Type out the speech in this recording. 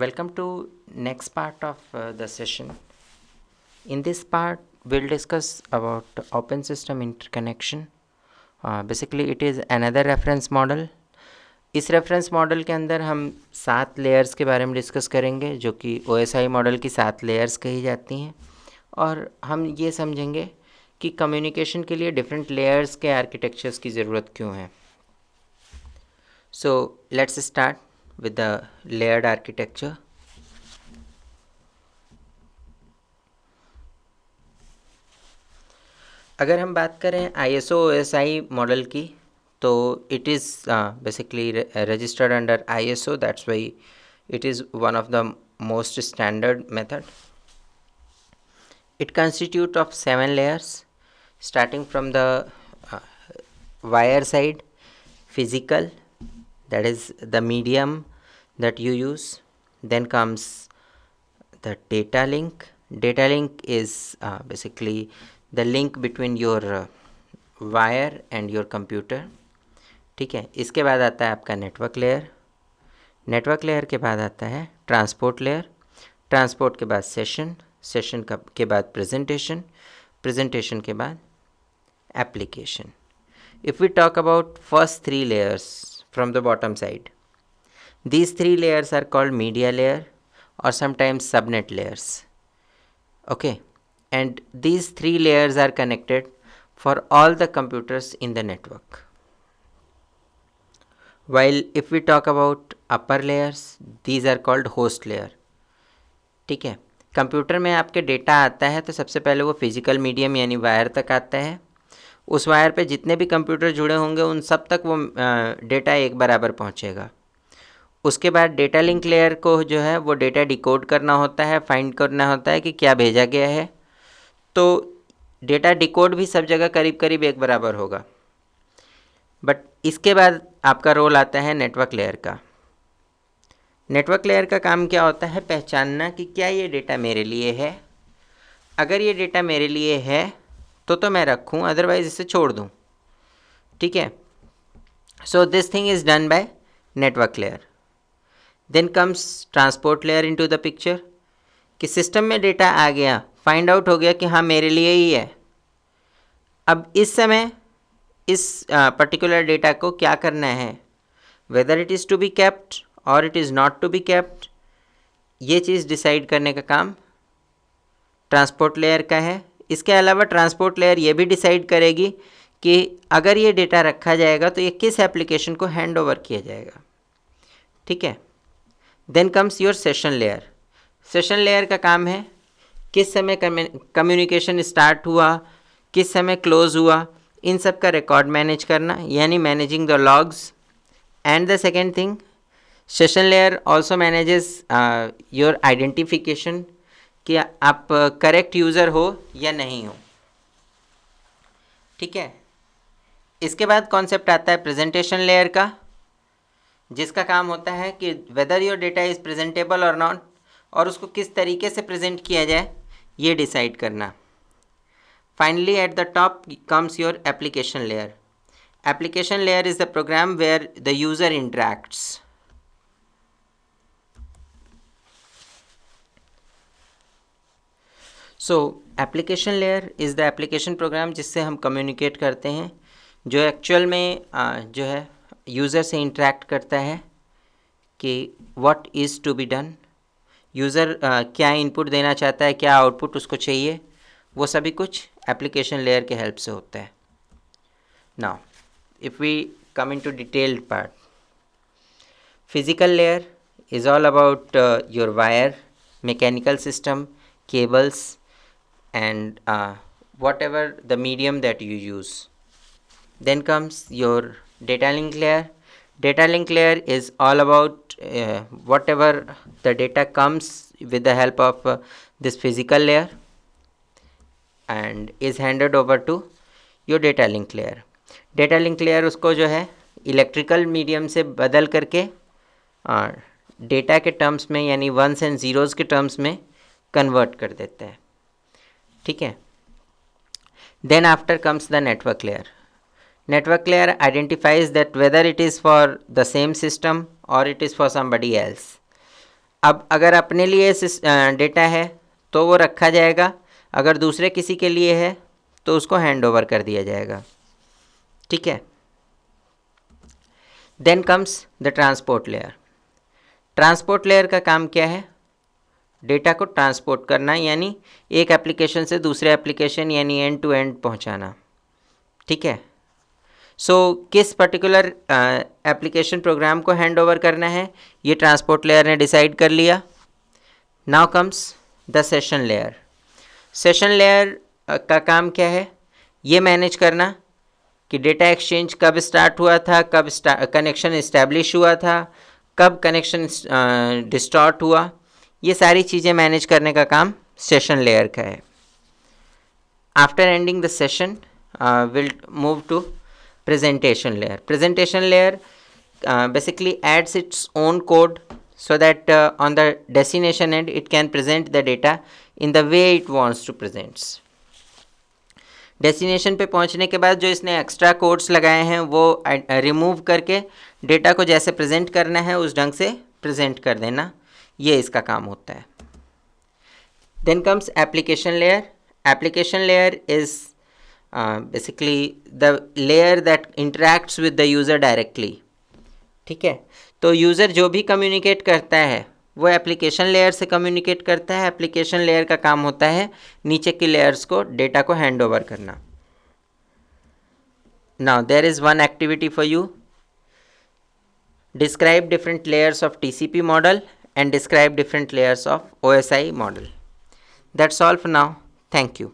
Welcome to next part of the session. In this part, we'll discuss about open system interconnection. Basically, it is another reference model. इस reference model के अंदर हम 7 layers के बारे में discuss करेंगे, जो कि OSI मॉडल की 7 लेयर्स कही जाती हैं, और हम ये समझेंगे कि कम्युनिकेशन के लिए डिफरेंट लेयर्स के आर्किटेक्चर्स की ज़रूरत क्यों है. So let's start with the layered architecture. अगर हम बात करें ISO OSI मॉडल की, तो it is basically registered under ISO. That's why it is one of the most standard method. It constitutes of 7 layers, starting from the wire side, physical, that is the medium that you use. Then comes the data link. Data link is basically the link between your wire and your computer. ठीक है. इसके बाद आता है आपका network layer. Network layer के बाद आता है ट्रांसपोर्ट लेयर. ट्रांसपोर्ट के बाद सेशन. सेशन के बाद प्रेजेंटेशन. प्रेजेंटेशन के बाद application. If we talk about first 3 layers from the bottom side, these 3 layers are called media layer or sometimes subnet layers. Okay, and these 3 layers are connected for all the computers in the network. While if we talk about upper layers, these are called host layer. ठीक है. Computer में आपके data आता है तो सबसे पहले वो फिजिकल मीडियम यानी वायर तक आता है. उस वायर पे जितने भी कंप्यूटर जुड़े होंगे उन सब तक वो डेटा एक बराबर पहुंचेगा. उसके बाद डेटा लिंक लेयर को जो है वो डेटा डिकोड करना होता है, फाइंड करना होता है कि क्या भेजा गया है. तो डेटा डिकोड भी सब जगह करीब करीब एक बराबर होगा. बट इसके बाद आपका रोल आता है नेटवर्क लेयर का. नेटवर्क लेयर का काम क्या होता है? पहचानना कि क्या ये डेटा मेरे लिए है. अगर ये डेटा मेरे लिए है तो मैं रखूं, अदरवाइज इसे छोड़ दूं. ठीक है. So this thing is done by network layer. Then comes transport layer into the picture. कि सिस्टम में डेटा आ गया, फाइंड आउट हो गया कि हाँ मेरे लिए ही है. अब इस समय इस पर्टिकुलर डेटा को क्या करना है, whether it is to be kept और it is not to be kept, ये चीज़ डिसाइड करने का काम ट्रांसपोर्ट लेयर का है. इसके अलावा ट्रांसपोर्ट लेयर ये भी डिसाइड करेगी कि अगर ये डेटा रखा जाएगा तो ये किस एप्लीकेशन को हैंड ओवर किया जाएगा. ठीक है. Then comes your session layer. Session layer का काम है किस समय कम्युनिकेशन स्टार्ट हुआ, किस समय क्लोज हुआ, इन सब का रिकॉर्ड मैनेज करना, यानी managing the logs. And the second thing, session layer also manages your identification कि आप करेक्ट यूज़र हो या नहीं हो. ठीक है. इसके बाद कॉन्सेप्ट आता है प्रेजेंटेशन लेयर का, जिसका काम होता है कि whether your data is presentable और नॉट, और उसको किस तरीके से प्रेजेंट किया जाए ये डिसाइड करना. Finally at the top comes your application layer. Application layer is the program where the user interacts. So application layer is the application program जिससे हम कम्युनिकेट करते हैं, जो एक्चुअल में जो है यूज़र से इंटरेक्ट करता है कि what is to be done. User क्या इनपुट देना चाहता है, क्या आउटपुट उसको चाहिए, वो सभी कुछ एप्लीकेशन लेयर के हेल्प से होता है. Now if we come in to detailed part, physical layer is all about your wire, mechanical system, cables, and whatever the medium that you use. Then comes your data link layer. Data link layer is all about whatever the data comes with the help of this physical layer and is handed over to your data link layer. Data link layer उसको जो है electrical medium से बदल करके data के terms में यानी ones and zeros के टर्म्स में कन्वर्ट कर देते हैं. ठीक है. Then after comes the network layer. Network layer identifies that whether it is for the same system और it is for somebody else. अब अगर अपने लिए डेटा है तो वो रखा जाएगा, अगर दूसरे किसी के लिए है तो उसको हैंड ओवर कर दिया जाएगा, ठीक है। Then comes the transport layer. Transport layer का काम क्या है? डेटा को ट्रांसपोर्ट करना, यानी एक एप्लीकेशन से दूसरे एप्लीकेशन यानी एंड टू एंड पहुंचाना, ठीक है। सो किस पर्टिकुलर एप्लीकेशन प्रोग्राम को हैंड ओवर करना है ये ट्रांसपोर्ट लेयर ने डिसाइड कर लिया। Now comes the session layer. Session layer का काम क्या है? ये मैनेज करना कि डेटा एक्सचेंज कब स्टार्ट हुआ था, कब कनेक्शन इस्टेब्लिश हुआ था, कब कनेक्शन डिस्टॉर्ट हुआ, ये सारी चीज़ें मैनेज करने का काम सेशन लेयर का है। After ending the session will move to presentation layer. Presentation layer basically adds its own code so that on the destination end it can present the data in the way it wants to presents. Destination पे पहुंचने के बाद जो इसने extra codes लगाए हैं वो remove करके डेटा को जैसे प्रेजेंट करना है उस ढंग से प्रेजेंट कर देना, ये इसका काम होता है। Then comes application layer. Application layer is basically the layer that interacts with the user directly, ठीक है। तो यूज़र जो भी कम्युनिकेट करता है वो एप्लीकेशन लेयर से कम्युनिकेट करता है। एप्लीकेशन लेयर का काम होता है नीचे की लेयर्स को डेटा को हैंड ओवर करना। Now there is one activity for you. Describe different layers of TCP model and describe different layers of OSI model. That's all for now. Thank you.